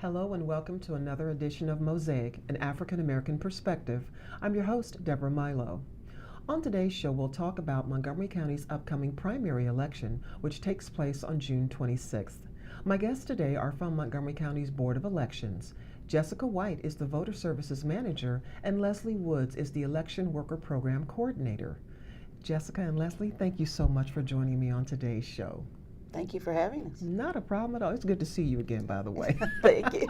Hello and welcome to another edition of Mosaic, an African American perspective. I'm your host, Deborah Milo. On today's show, we'll talk about Montgomery County's upcoming primary election, which takes place on June 26th. My guests today are from Montgomery County's Board of Elections. Jessica White is the Voter Services Manager, and Leslie Woods is the Election Worker Program Coordinator. Jessica and Leslie, thank you so much for joining me on today's show. Thank you for having us. Not a problem at all. It's good to see you again, by the way. Thank you.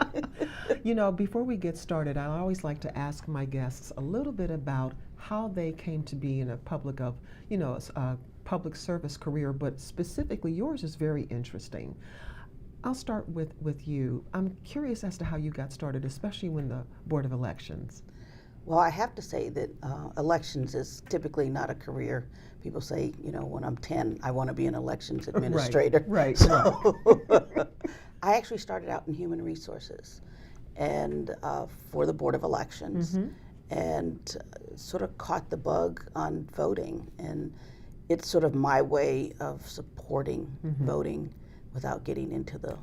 You know, before we get started, I always like to ask my guests a little bit about how they came to be in a public service career, but specifically yours is very interesting. I'll start with you. I'm curious as to how you got started, especially when the Board of Elections. Well, I have to say that elections is typically not a career. People say, you know, when I'm 10, I want to be an elections administrator. Right. So I actually started out in human resources and for the Board of Elections, and sort of caught the bug on voting. And it's sort of my way of supporting voting without getting into the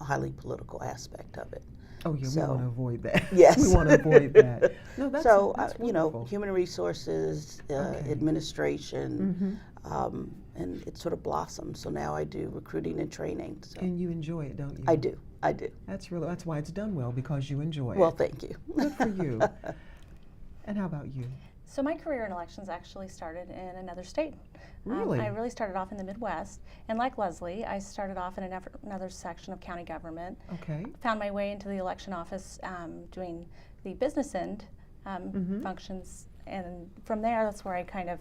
highly political aspect of it. Oh, yeah, we want to avoid that. Yes. We want to avoid that. No, that's you know, human resources, administration, and it sort of blossomed. So now I do recruiting and training. So. And you enjoy it, don't you? I do. That's why it's done well, because you enjoy it. Well, thank you. Good for you. And how about you? So my career in elections actually started in another state. Really? I really started off in the Midwest, and like Leslie, I started off in another section of county government. Okay. Found my way into the election office doing the business end functions, and from there, that's where I kind of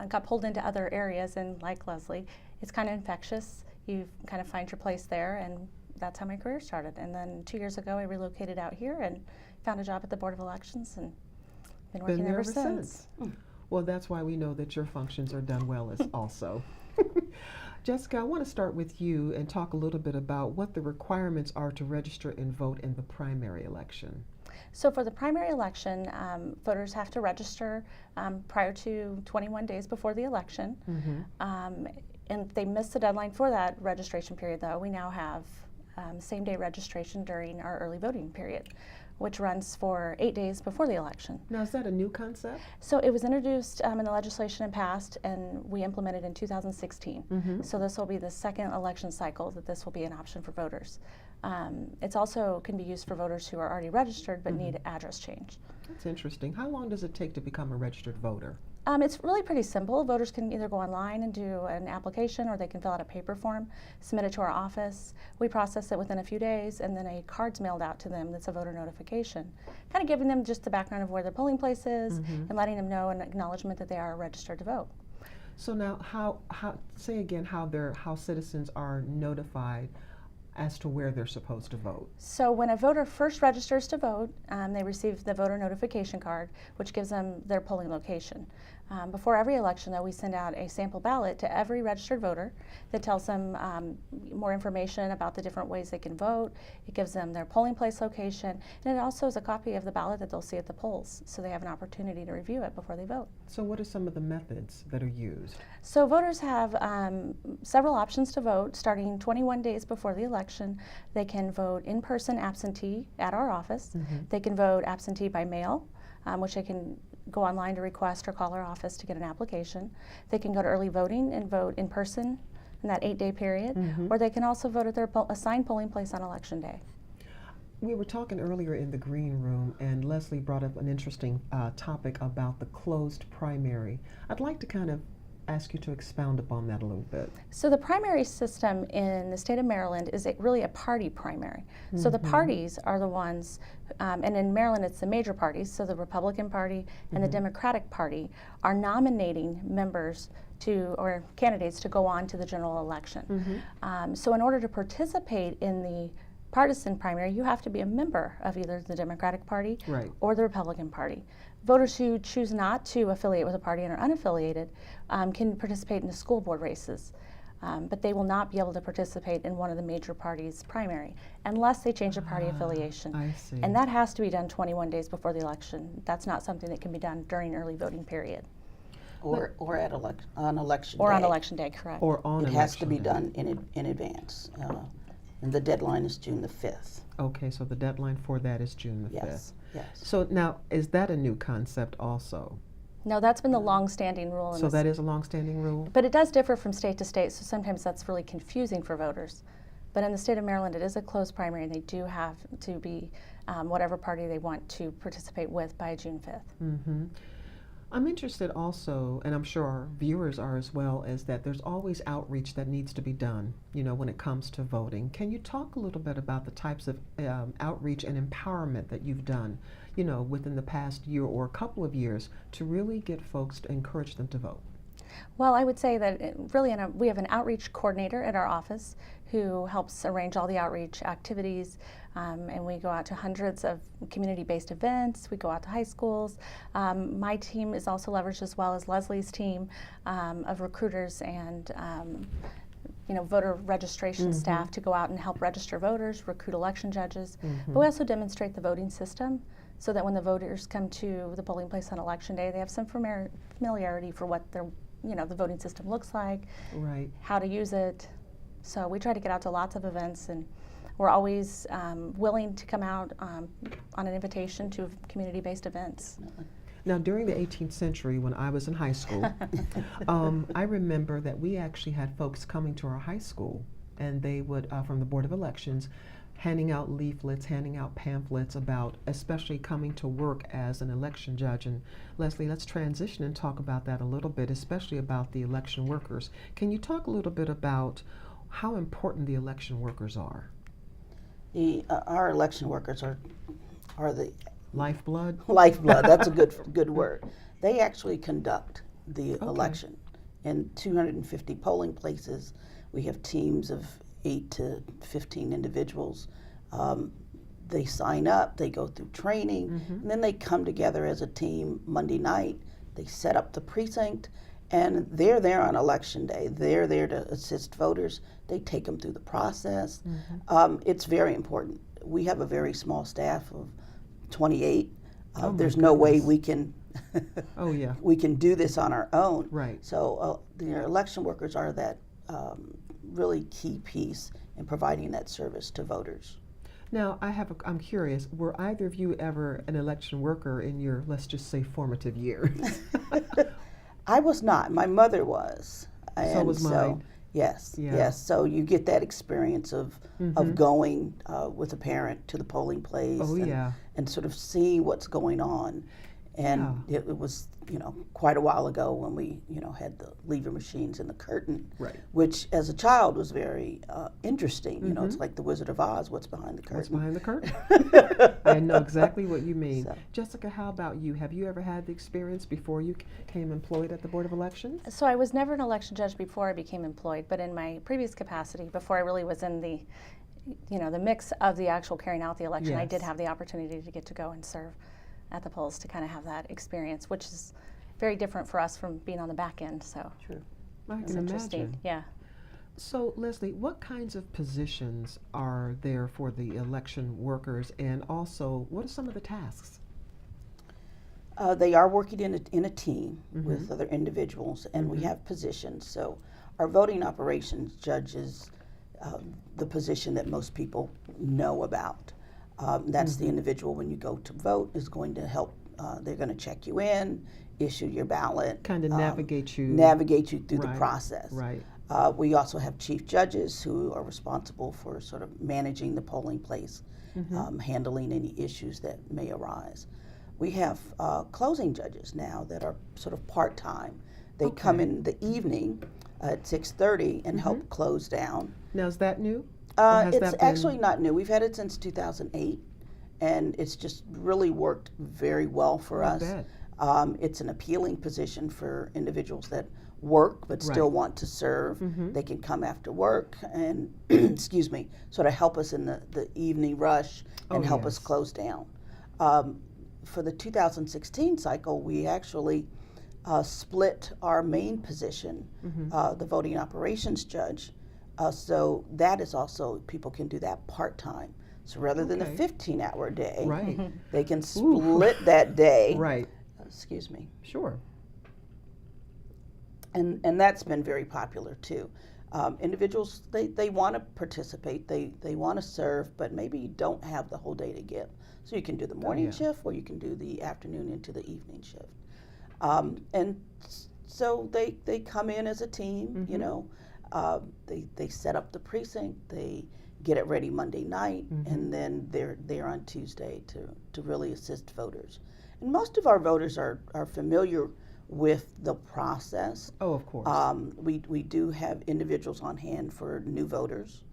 got pulled into other areas, and like Leslie, it's kind of infectious. You kind of find your place there, and that's how my career started. And then 2 years ago, I relocated out here and found a job at the Board of Elections, and been working there ever since. Well, that's why we know that your functions are done well as also. Jessica, I want to start with you and talk a little bit about what the requirements are to register and vote in the primary election. So for the primary election, voters have to register prior to 21 days before the election. And if they miss the deadline for that registration period, though, we now have same-day registration during our early voting period, which runs for 8 days before the election. Now, is that a new concept? So it was introduced in the legislation and passed, and we implemented in 2016. So this will be the second election cycle that this will be an option for voters. It's also can be used for voters who are already registered but need address change. That's interesting. How long does it take to become a registered voter? It's really pretty simple. Voters can either go online and do an application, or they can fill out a paper form, submit it to our office. We process it within a few days, and then a card's mailed out to them that's a voter notification, kind of giving them just the background of where their polling place is and letting them know an acknowledgement that they are registered to vote. So now, say again how citizens are notified as to where they're supposed to vote. So when a voter first registers to vote, they receive the voter notification card, which gives them their polling location. Before every election, though, we send out a sample ballot to every registered voter that tells them more information about the different ways they can vote. It gives them their polling place location, and it also is a copy of the ballot that they'll see at the polls, so they have an opportunity to review it before they vote. So what are some of the methods that are used? So voters have several options to vote. Starting 21 days before the election, they can vote in-person absentee at our office. They can vote absentee by mail, which they can go online to request or call our office to get an application. They can go to early voting and vote in person in that 8-day period, or they can also vote at their assigned polling place on election day. We were talking earlier in the green room, and Leslie brought up an interesting topic about the closed primary. I'd like to kind of ask you to expound upon that a little bit. So the primary system in the state of Maryland is really a party primary. So the parties are the ones, and in Maryland it's the major parties, so the Republican Party and the Democratic Party are nominating members or candidates to go on to the general election. So in order to participate in the partisan primary, you have to be a member of either the Democratic Party or the Republican Party. Voters who choose not to affiliate with a party and are unaffiliated can participate in the school board races, but they will not be able to participate in one of the major parties' primary unless they change their party affiliation. I see. And that has to be done 21 days before the election. That's not something that can be done during early voting period. Or on election day. Or on election day, correct. Or on It election has to be day. done in advance. and the deadline is June the 5th. Okay, so the deadline for that is June the 5th. Yes, yes. So now, is that a new concept also? No, that's been the long-standing rule. So that is a long-standing rule? But it does differ from state to state, so sometimes that's really confusing for voters. But in the state of Maryland, it is a closed primary, and they do have to be whatever party they want to participate with by June 5th. Mm-hmm. I'm interested also, and I'm sure our viewers are as well, is that there's always outreach that needs to be done, when it comes to voting. Can you talk a little bit about the types of outreach and empowerment that you've done, within the past year or a couple of years to really get folks to encourage them to vote? Well, I would say that we have an outreach coordinator at our office who helps arrange all the outreach activities, and we go out to hundreds of community-based events. We go out to high schools. My team is also leveraged, as well as Leslie's team of recruiters and voter registration staff to go out and help register voters, recruit election judges. But we also demonstrate the voting system so that when the voters come to the polling place on election day, they have some familiarity for what their the voting system looks like, right, how to use it. So we try to get out to lots of events, and we're always willing to come out on an invitation to community-based events. Now, during the 18th century, when I was in high school, I remember that we actually had folks coming to our high school, and they would, from the Board of Elections, handing out leaflets, handing out pamphlets about especially coming to work as an election judge. And Leslie, let's transition and talk about that a little bit, especially about the election workers. Can you talk a little bit about how important the election workers are? Our election workers are the lifeblood? Lifeblood, that's a good word. They actually conduct the election. In 250 polling places, we have teams of 8 to 15 individuals. They sign up, they go through training, and then they come together as a team Monday night. They set up the precinct, and they're there on election day. They're there to assist voters. They take them through the process. It's very important. We have a very small staff of 28. There's no way we can we can do this on our own. Right. So the election workers are that really key piece in providing that service to voters. Now, I'm curious, were either of you ever an election worker in your, let's just say, formative years? I was not. My mother was. So was mine. Yes, Yeah. yes. So you get that experience of going with a parent to the polling place and sort of seeing what's going on. And it was, quite a while ago when we, had the lever machines and the curtain, which as a child was very interesting. It's like the Wizard of Oz, what's behind the curtain? What's behind the curtain? I know exactly what you mean. So. Jessica, how about you? Have you ever had the experience before you came employed at the Board of Elections? So I was never an election judge before I became employed, but in my previous capacity, before I really was in the, the mix of the actual carrying out the election, I did have the opportunity to get to go and serve at the polls to kind of have that experience, which is very different for us from being on the back end. So True. I can imagine. Yeah. So Leslie, what kinds of positions are there for the election workers, and also what are some of the tasks? They are working in a team with other individuals, and we have positions. So our voting operations judge is the position that most people know about. That's the individual, when you go to vote, is going to help. They're going to check you in, issue your ballot. Kind of navigate you. Navigate you through the process. Right. We also have chief judges who are responsible for sort of managing the polling place, handling any issues that may arise. We have closing judges now that are sort of part-time. They come in the evening at 6:30 and help close down. Now, is that new? It's actually not new. We've had it since 2008, and it's just really worked very well for us. It's an appealing position for individuals that work but still want to serve. They can come after work and, excuse me, sort of help us in the evening rush and help us close down. For the 2016 cycle, we actually split our main position, the voting operations judge. So that is also, people can do that part-time. So rather than a 15-hour day, they can split that day. Excuse me. Sure. And that's been very popular too. Individuals, they want to participate, they want to serve, but maybe you don't have the whole day to give. So you can do the morning shift, or you can do the afternoon into the evening shift. And so they come in as a team, you know, they set up the precinct, they get it ready Monday night, and then they're there on Tuesday to really assist voters. And most of our voters are familiar with the process. Oh, of course. We do have individuals on hand for new voters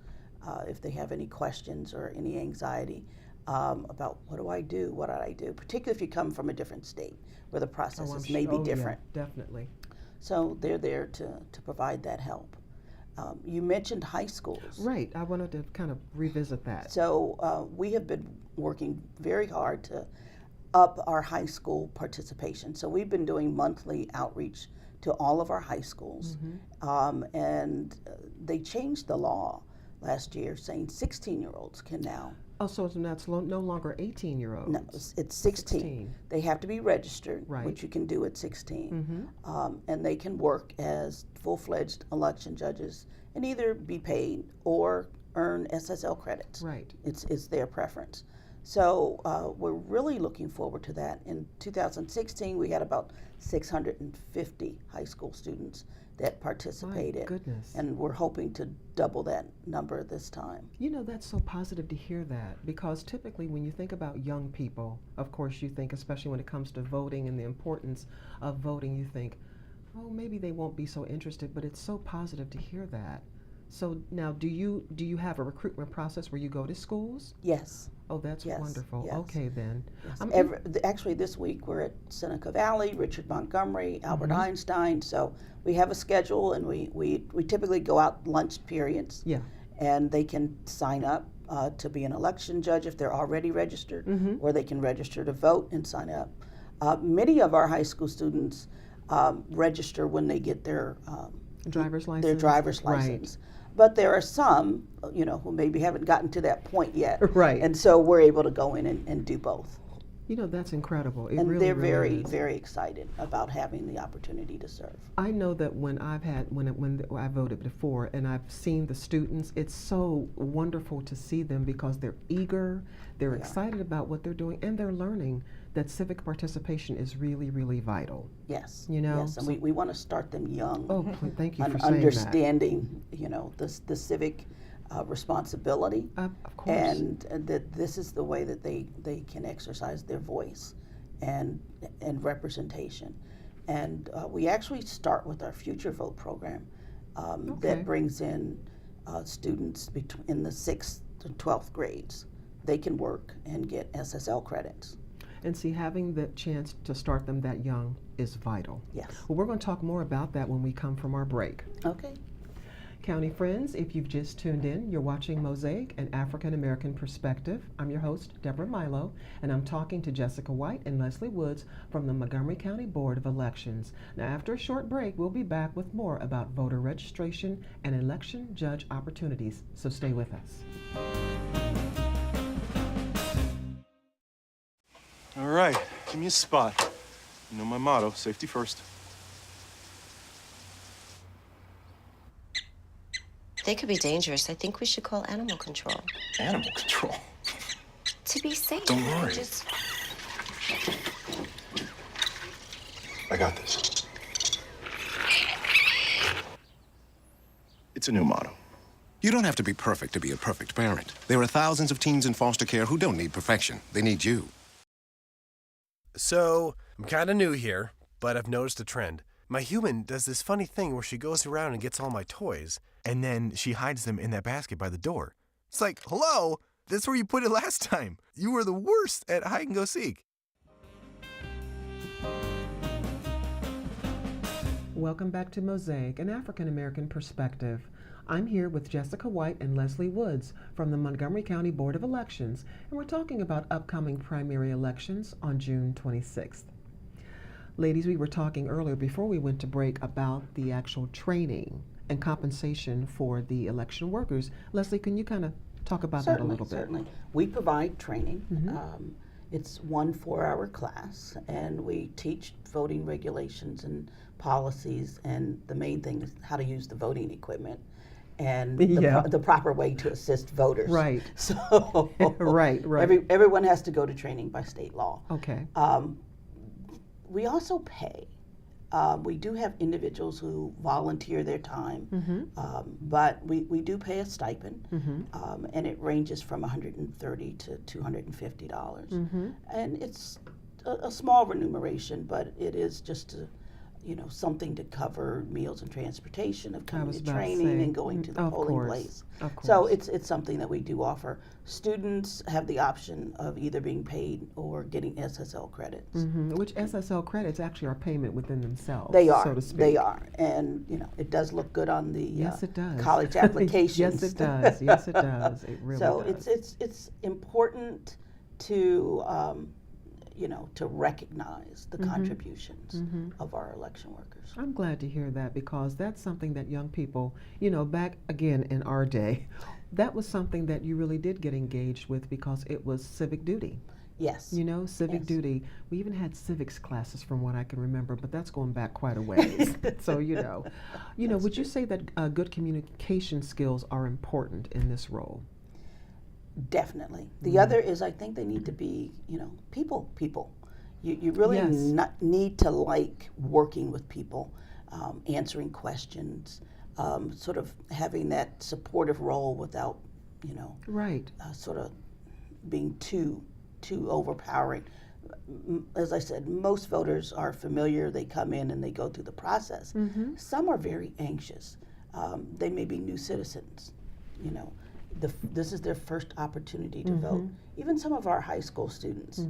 if they have any questions or any anxiety about what do I do, particularly if you come from a different state where the processes may be different. Yeah, definitely. So they're there to provide that help. You mentioned high schools. Right, I wanted to kind of revisit that. So we have been working very hard to up our high school participation. So we've been doing monthly outreach to all of our high schools. And they changed the law last year saying 16-year-olds can now. Oh, so that's no longer 18-year-olds. No, it's 16. They have to be registered, right, which you can do at 16. And they can work as full-fledged election judges and either be paid or earn SSL credits. Right. It's their preference. So we're really looking forward to that. In 2016, we had about 650 high school students that participated. My goodness. And we're hoping to double that number this time. You know, that's so positive to hear that, because typically when you think about young people, of course you think, especially when it comes to voting and the importance of voting, you think, oh, maybe they won't be so interested, but it's so positive to hear that. So now, do you have a recruitment process where you go to schools? Yes. Oh, that's wonderful. Yes. Okay, then. Yes. Actually, this week we're at Seneca Valley, Richard Montgomery, Albert Einstein. So we have a schedule, and we typically go out lunch periods. Yeah. And they can sign up to be an election judge if they're already registered, or they can register to vote and sign up. Many of our high school students register when they get their driver's license. Their driver's license. Right. But there are some, you know, who maybe haven't gotten to that point yet. Right. And so we're able to go in and do both. You know, that's incredible. It and really, they're really is. very excited about having the opportunity to serve. I know that when I voted before and I've seen the students, it's so wonderful to see them because they're eager, they're excited about what they're doing, and they're learning that civic participation is really, really vital. Yes. You know? Yes, and we want to start them young. Oh, thank you for saying understanding, you know, the civic responsibility, of course, and that this is the way that they can exercise their voice and representation. And we actually start with our Future Vote program that brings in students in the 6th to 12th grades. They can work and get SSL credits. And see, having the chance to start them that young is vital. Yes. Well, we're going to talk more about that when we come from our break. Okay. County friends, if you've just tuned in, you're watching Mosaic, an African American perspective. I'm your host, Deborah Milo, and I'm talking to Jessica White and Leslie Woods from the Montgomery County Board of Elections. Now, after a short break, we'll be back with more about voter registration and election judge opportunities, so stay with us. All right, give me a spot. You know my motto, safety first. They could be dangerous. I think we should call animal control. Animal control? To be safe. Don't worry. I got this. It's a new motto. You don't have to be perfect to be a perfect parent. There are thousands of teens in foster care who don't need perfection. They need you. So, I'm kind of new here, but I've noticed a trend. My human does this funny thing where she goes around and gets all my toys, and then she hides them in that basket by the door. It's like, hello, that's where you put it last time. You were the worst at hide and go seek. Welcome back to Mosaic, an African American perspective. I'm here with Jessica White and Leslie Woods from the Montgomery County Board of Elections, and we're talking about upcoming primary elections on June 26th. Ladies, we were talking earlier before we went to break about the actual training and compensation for the election workers. Leslie, can you kind of talk about that a little bit? Certainly. We provide training. It's 1 4-hour class, and we teach voting regulations and policies, and the main thing is how to use the voting equipment. and Yeah. the proper way to assist voters. Right. So Right. everyone has to go to training by state law. Okay. We also pay. We do have individuals who volunteer their time, but we do pay a stipend, and it ranges from $130 to $250. And it's a small remuneration, but it is just something to cover meals and transportation of coming to training and going to the polling place. Of course. So it's something that we do offer. Students have the option of either being paid or getting SSL credits. Which SSL credits actually are payment within themselves. They are. so to speak. They are, and it does look good on the Yes, it does. college applications. Yes, it does. Yes, it does. It really So does. it's important to to recognize the contributions of our election workers. I'm glad to hear that, because that's something that young people, back again in our day, that was something that you really did get engaged with, because it was civic duty. Yes. Civic Yes. duty. We even had civics classes from what I can remember, but that's going back quite a ways. So, would you say that good communication skills are important in this role? Definitely. The other is, I think they need to be, people. You really Yes. not need to like working with people, answering questions, sort of having that supportive role without, Right. sort of being too overpowering. As I said, most voters are familiar. They come in and they go through the process. Some are very anxious. They may be new citizens. This is their first opportunity to vote. Even some of our high school students,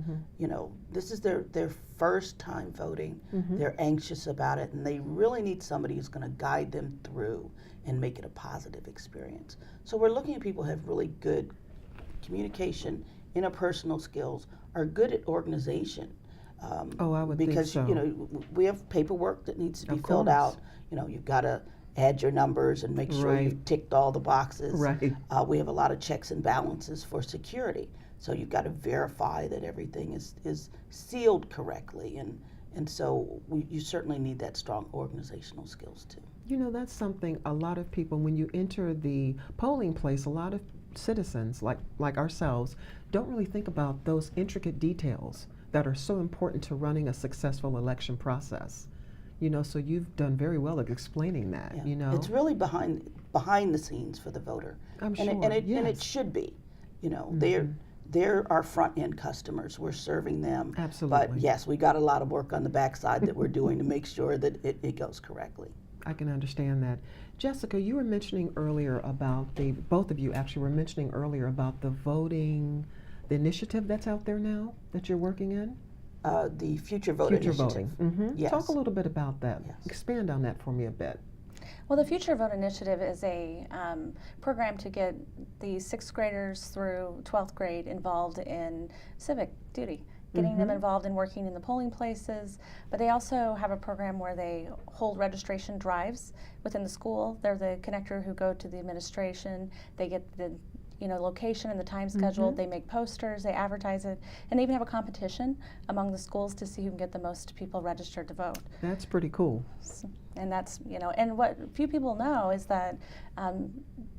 this is their first time voting. They're anxious about it, and they really need somebody who's going to guide them through and make it a positive experience. So we're looking at people who have really good communication, interpersonal skills, are good at organization. I would because think so. We have paperwork that needs to be Of filled course. out. You've got to add your numbers and make sure Right. you've ticked all the boxes. Right. We have a lot of checks and balances for security, so you've got to verify that everything is sealed correctly, and so you certainly need that strong organizational skills too. That's something a lot of people, when you enter the polling place, a lot of citizens like ourselves don't really think about those intricate details that are so important to running a successful election process. So you've done very well at explaining that. Yeah. It's really behind the scenes for the voter. I'm and sure. And it yes. should be. They're our front end customers. We're serving them. Absolutely. But yes, we got a lot of work on the backside that we're doing to make sure that it goes correctly. I can understand that. Jessica, you were mentioning earlier about both of you actually were mentioning earlier about the initiative that's out there now that you're working in. The Future Vote Future Initiative. voting. Yes. Talk a little bit about that. Yes. Expand on that for me a bit. Well, the Future Vote Initiative is a program to get the 6th graders through 12th grade involved in civic duty, getting them involved in working in the polling places. But they also have a program where they hold registration drives within the school. They're the connector who go to the administration. They get the location and the time schedule. They make posters, they advertise it, and they even have a competition among the schools to see who can get the most people registered to vote. That's pretty cool. And that's, and what few people know is that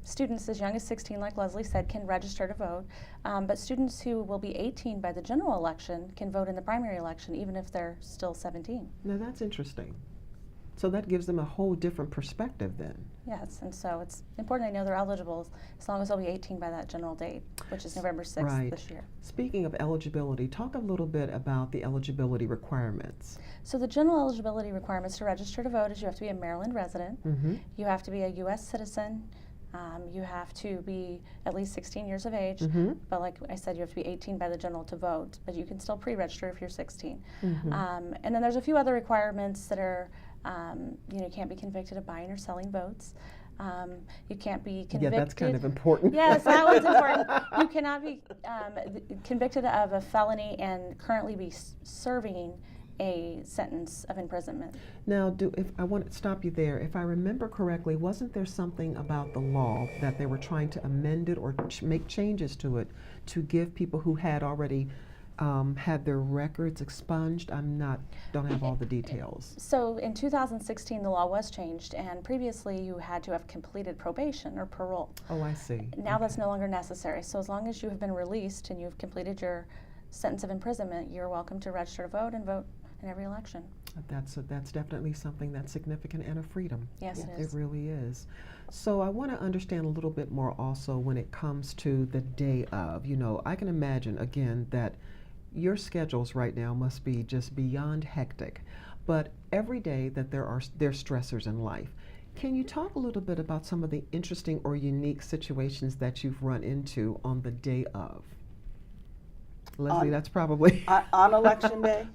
students as young as 16, like Leslie said, can register to vote, but students who will be 18 by the general election can vote in the primary election, even if they're still 17. Now that's interesting. So that gives them a whole different perspective then. Yes, and so it's important they know they're eligible as long as they'll be 18 by that general date, which is November 6th Right. this year. Speaking of eligibility, talk a little bit about the eligibility requirements. So the general eligibility requirements to register to vote is you have to be a Maryland resident, you have to be a U.S. citizen, you have to be at least 16 years of age, but like I said, you have to be 18 by the general to vote, but you can still pre-register if you're 16. And then there's a few other requirements that are, you can't be convicted of buying or selling votes. You can't be convicted. Yeah, that's kind of important. Yes, that one's important. You cannot be convicted of a felony and currently be serving a sentence of imprisonment. Now, if I want to stop you there, if I remember correctly, wasn't there something about the law that they were trying to amend it or make changes to it to give people who had already had their records expunged? Don't have all the details. So in 2016, the law was changed, and previously you had to have completed probation or parole. Oh, I see. Now that's no longer necessary. So as long as you have been released and you've completed your sentence of imprisonment, you're welcome to register to vote and vote in every election. That's definitely something that's significant and a freedom. Yes, it is. It really is. So I want to understand a little bit more also when it comes to the day of. I can imagine, again, that your schedules right now must be just beyond hectic, but every day that there's stressors in life. Can you talk a little bit about some of the interesting or unique situations that you've run into on the day of? Leslie, that's probably on election day.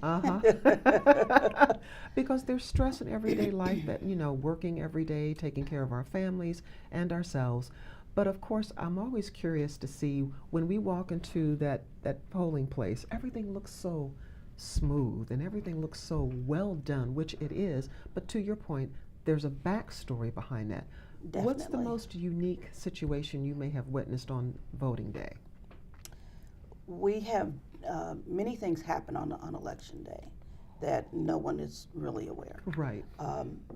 Because there's stress in everyday life that, working every day, taking care of our families and ourselves. But of course, I'm always curious to see when we walk into that polling place, everything looks so smooth and everything looks so well done, which it is. But to your point, there's a backstory behind that. Definitely. What's the most unique situation you may have witnessed on voting day? We have many things happen on election day that no one is really aware. Right.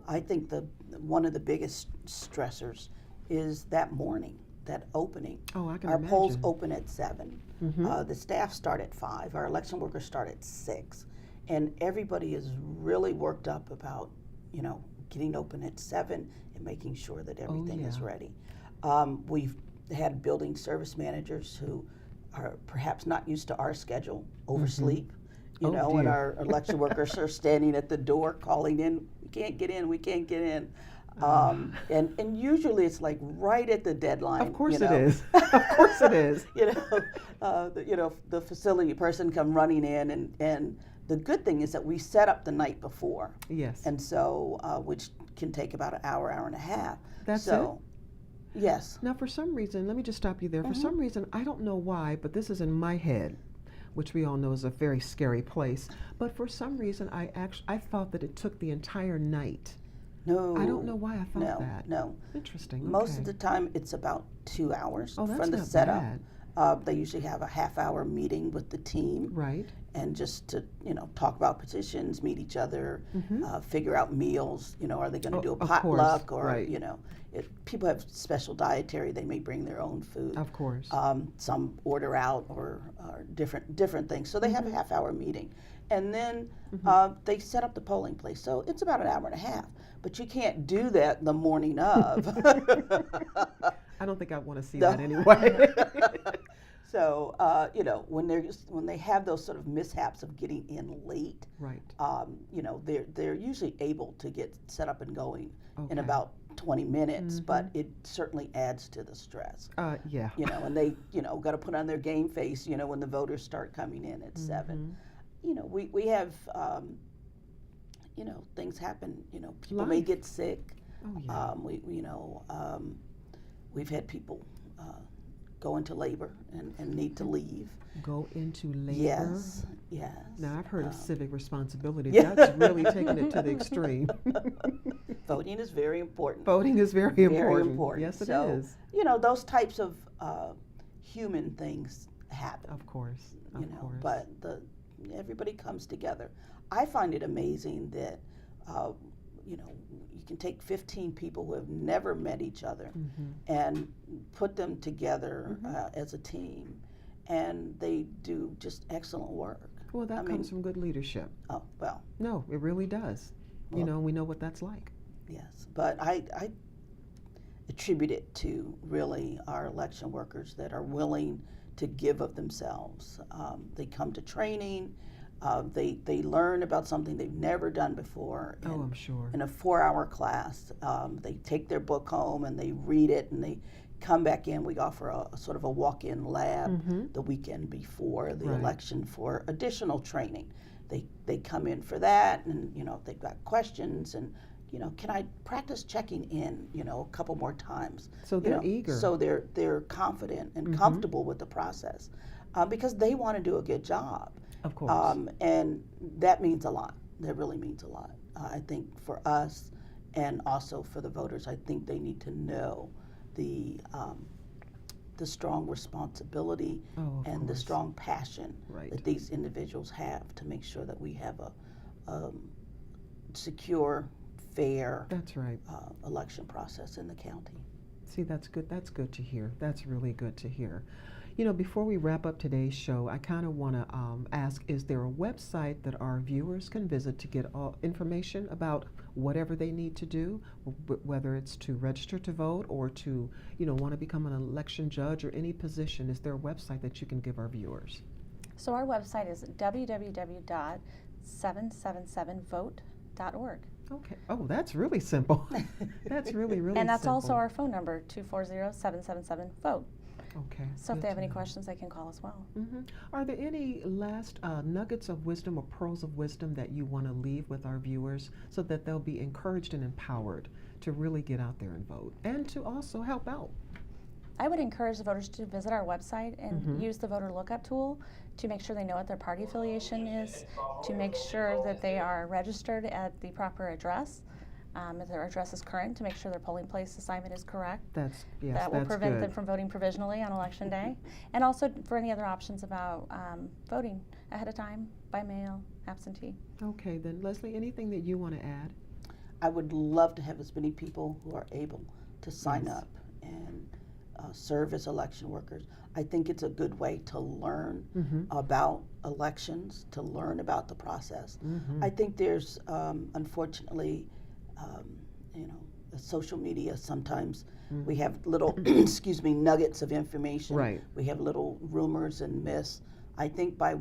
I think one of the biggest stressors is that morning, that opening. Oh, I can Our imagine. polls open at 7. The staff start at 5. Our election workers start at 6. And everybody is really worked up about, getting open at 7 and making sure that everything is ready. We've had building service managers who are perhaps not used to our schedule, oversleep, and our election workers are standing at the door calling in, we can't get in. And usually it's like right at the deadline. Of course it is. Of course it is. The facility person come running in, and the good thing is that we set up the night before. Yes. And so, which can take about an hour and a half. That's it? Yes. Now, for some reason, let me just stop you there. For some reason, I don't know why, but this is in my head, which we all know is a very scary place. But for some reason, I thought that it took the entire night. No. I don't know why I thought that. No. Interesting. Most of the time, it's about 2 hours Oh, that's from the not setup. bad. They usually have a half-hour meeting with the team. Right. And just to, talk about petitions, meet each other, figure out meals. Are they going to do a of potluck course, or, right. If people have special dietary, they may bring their own food. Of course. Some order out or different things. So they have a half-hour meeting. And then they set up the polling place. So it's about an hour and a half. But you can't do that the morning of. I don't think I want to see that anyway. So, when they have those sort of mishaps of getting in late, Right. They're usually able to get set up and going in Okay. about 20 minutes, but it certainly adds to the stress. Yeah. And they, got to put on their game face, when the voters start coming in at 7. We have, things happen. People may Life. get sick. Oh, yeah. We've had people go into labor and need to leave. Go into labor. Yes. Now, I've heard of civic responsibility. Yeah. That's really taking it to the extreme. Voting is very important. Voting is very important. Very important. Yes, it So, is. those types of human things happen. Of course. Of course. But everybody comes together. I find it amazing that you can take 15 people who have never met each other and put them together as a team, and they do just excellent work. Well, that comes from good leadership. Oh, well. No, it really does. We know what that's like. Yes, but I attribute it to really our election workers that are willing to give of themselves. They come to training. They learn about something they've never done before. I'm sure. In a 4-hour class, they take their book home and they read it, and they come back in. We offer a sort of a walk-in lab the weekend before the election for additional training. They come in for that, and if they've got questions, and can I practice checking in a couple more times? So they're eager. So they're confident and comfortable with the process because they want to do a good job. Of course. And that means a lot. That really means a lot. I think for us and also for the voters, I think they need to know the the strong responsibility Oh, of and the course. strong passion Right. that these individuals have to make sure that we have a secure, fair That's right. election process in the county. See, that's good. That's good to hear. That's really good to hear. You know, before we wrap up today's show, I kind of want to ask, is there a website that our viewers can visit to get all information about whatever they need to do, whether it's to register to vote or to, want to become an election judge or any position? Is there a website that you can give our viewers? So our website is www.777vote.org. Okay. Oh, that's really simple. That's really, really And that's simple. also our phone number, 240-777-VOTE. Okay. So if good they have to any know. questions, they can call as well. Are there any last nuggets of wisdom or pearls of wisdom that you want to leave with our viewers so that they'll be encouraged and empowered to really get out there and vote and to also help out? I would encourage the voters to visit our website and use the voter lookup tool to make sure they know what their party affiliation is, to make sure that they are registered at the proper address, if their address is current, to make sure their polling place assignment is correct. Yes, That will that's prevent good. them from voting provisionally on election day. And also for any other options about voting ahead of time, by mail, absentee. Okay, then Leslie, anything that you want to add? I would love to have as many people who are able to sign Yes. up and serve as election workers. I think it's a good way to learn about elections, to learn about the process. I think there's, unfortunately, social media sometimes we have little, excuse me, nuggets of information. Right. We have little rumors and myths. I think by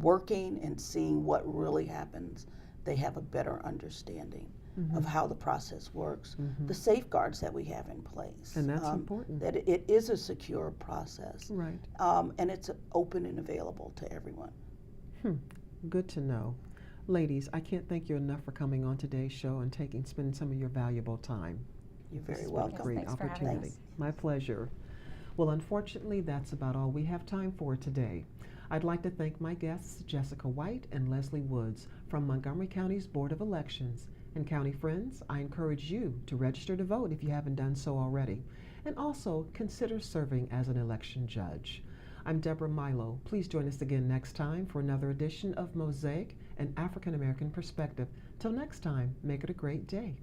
working and seeing what really happens, they have a better understanding of how the process works, the safeguards that we have in place. And that's important. That it is a secure process. Right. And it's open and available to everyone. Good to know. Ladies, I can't thank you enough for coming on today's show and spending some of your valuable time. You're This very has been a welcome. great Thanks for having opportunity. us. My pleasure. Well, unfortunately, that's about all we have time for today. I'd like to thank my guests, Jessica White and Leslie Woods from Montgomery County's Board of Elections. And county friends, I encourage you to register to vote if you haven't done so already. And also consider serving as an election judge. I'm Deborah Milo. Please join us again next time for another edition of Mosaic, an African American Perspective. Till next time, make it a great day.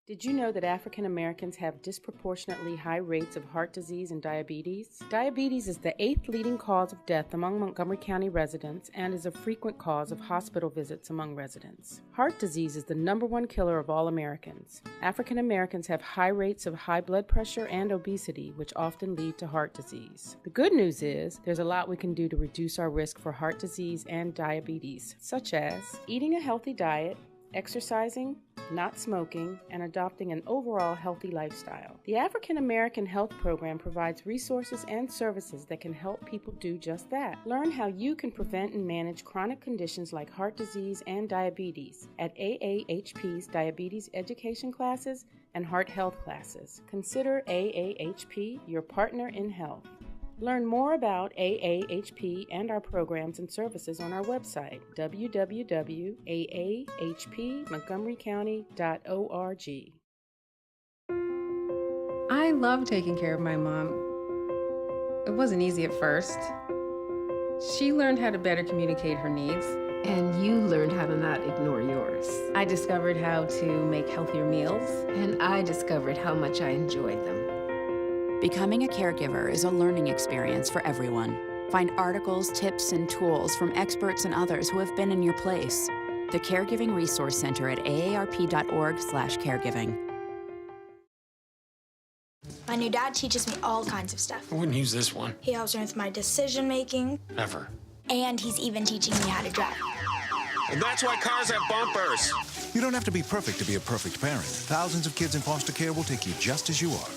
Did you know that African Americans have disproportionately high rates of heart disease and diabetes? Diabetes is the 8th leading cause of death among Montgomery County residents and is a frequent cause of hospital visits among residents. Heart disease is the #1 killer of all Americans. African Americans have high rates of high blood pressure and obesity, which often lead to heart disease. The good news is there's a lot we can do to reduce our risk for heart disease and diabetes, such as eating a healthy diet, exercising, not smoking, and adopting an overall healthy lifestyle. The African American Health Program provides resources and services that can help people do just that. Learn how you can prevent and manage chronic conditions like heart disease and diabetes at AAHP's diabetes education classes and heart health classes. Consider AAHP your partner in health. Learn more about AAHP and our programs and services on our website, www.aahpmontgomerycounty.org. I love taking care of my mom. It wasn't easy at first. She learned how to better communicate her needs. And you learned how to not ignore yours. I discovered how to make healthier meals. And I discovered how much I enjoyed them. Becoming a caregiver is a learning experience for everyone. Find articles, tips, and tools from experts and others who have been in your place. The Caregiving Resource Center at aarp.org/caregiving. My new dad teaches me all kinds of stuff. I wouldn't use this one. He helps me with my decision making. Ever. And he's even teaching me how to drive. And that's why cars have bumpers. You don't have to be perfect to be a perfect parent. Thousands of kids in foster care will take you just as you are.